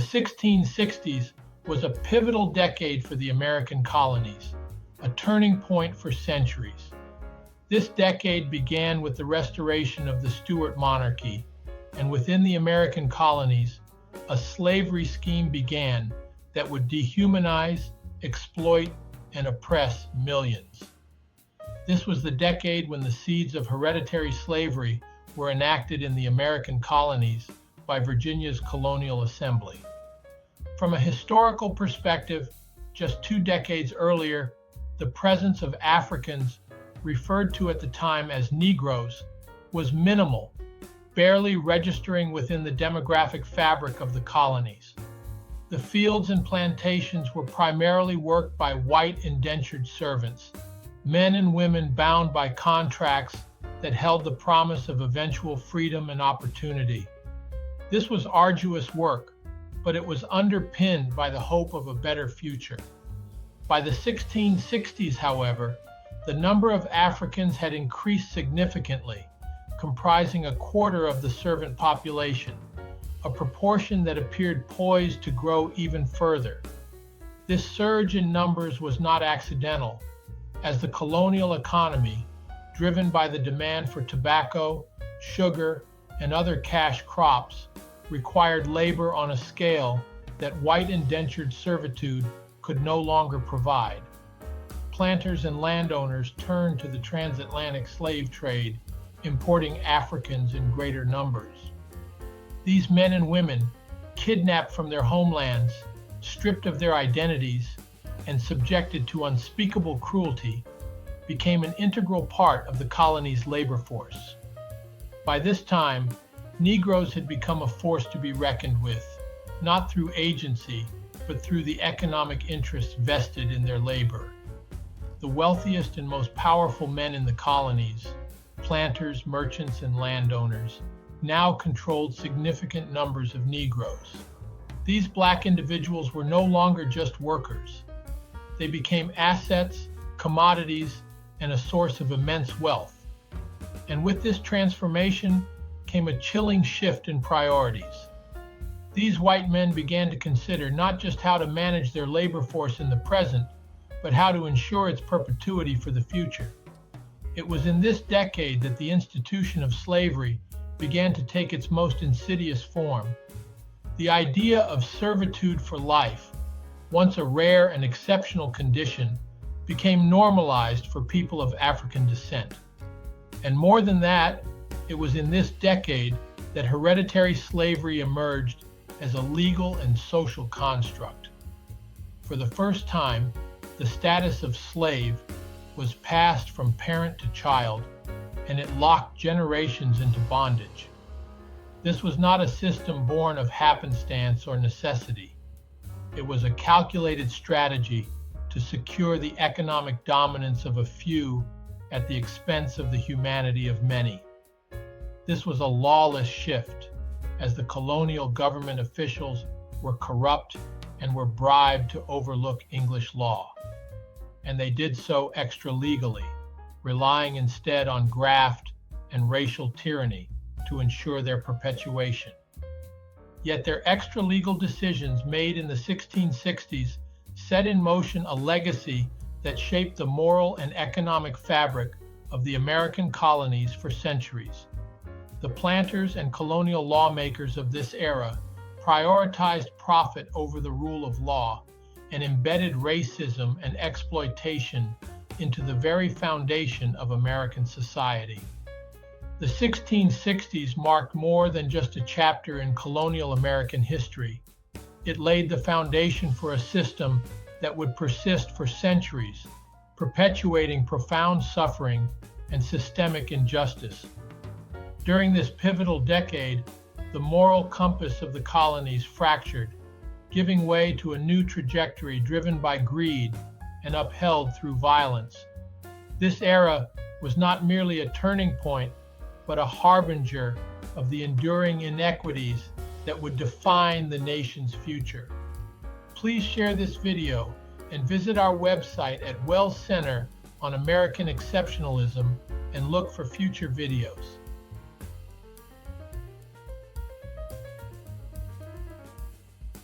1660s was a pivotal decade for the American colonies, a turning point for centuries. This decade began with the restoration of the Stuart monarchy, and within the American colonies, a slavery scheme began that would dehumanize, exploit, and oppress millions. This was the decade when the seeds of hereditary slavery were enacted in the American colonies by Virginia's Colonial Assembly. From a historical perspective, just 2 decades earlier, the presence of Africans, referred to at the time as Negroes, was minimal, barely registering within the demographic fabric of the colonies. The fields and plantations were primarily worked by white indentured servants, men and women bound by contracts that held the promise of eventual freedom and opportunity. This was arduous work, but it was underpinned by the hope of a better future. By the 1660s, however, the number of Africans had increased significantly, comprising a quarter of the servant population, a proportion that appeared poised to grow even further. This surge in numbers was not accidental, as the colonial economy, driven by the demand for tobacco, sugar, and other cash crops, required labor on a scale that white indentured servitude could no longer provide. Planters and landowners turned to the transatlantic slave trade, importing Africans in greater numbers. These men and women, kidnapped from their homelands, stripped of their identities, and subjected to unspeakable cruelty, became an integral part of the colony's labor force. By this time, Negroes had become a force to be reckoned with, not through agency, but through the economic interests vested in their labor. The wealthiest and most powerful men in the colonies, planters, merchants, and landowners, now controlled significant numbers of Negroes. These black individuals were no longer just workers. They became assets, commodities, and a source of immense wealth. And with this transformation came a chilling shift in priorities. These white men began to consider not just how to manage their labor force in the present, but how to ensure its perpetuity for the future. It was in this decade that the institution of slavery began to take its most insidious form. The idea of servitude for life, once a rare and exceptional condition, became normalized for people of African descent. And more than that, it was in this decade that hereditary slavery emerged as a legal and social construct. For the first time, the status of slave was passed from parent to child, and it locked generations into bondage. This was not a system born of happenstance or necessity. It was a calculated strategy to secure the economic dominance of a few at the expense of the humanity of many. This was a lawless shift, as the colonial government officials were corrupt and were bribed to overlook English law. And they did so extralegally, relying instead on graft and racial tyranny to ensure their perpetuation. Yet their extralegal decisions made in the 1660s set in motion a legacy that shaped the moral and economic fabric of the American colonies for centuries. The planters and colonial lawmakers of this era prioritized profit over the rule of law and embedded racism and exploitation into the very foundation of American society. The 1660s marked more than just a chapter in colonial American history. It laid the foundation for a system that would persist for centuries, perpetuating profound suffering and systemic injustice. During this pivotal decade, the moral compass of the colonies fractured, giving way to a new trajectory driven by greed and upheld through violence. This era was not merely a turning point, but a harbinger of the enduring inequities that would define the nation's future. Please share this video and visit our website at Wells Center on American Exceptionalism and look for future videos.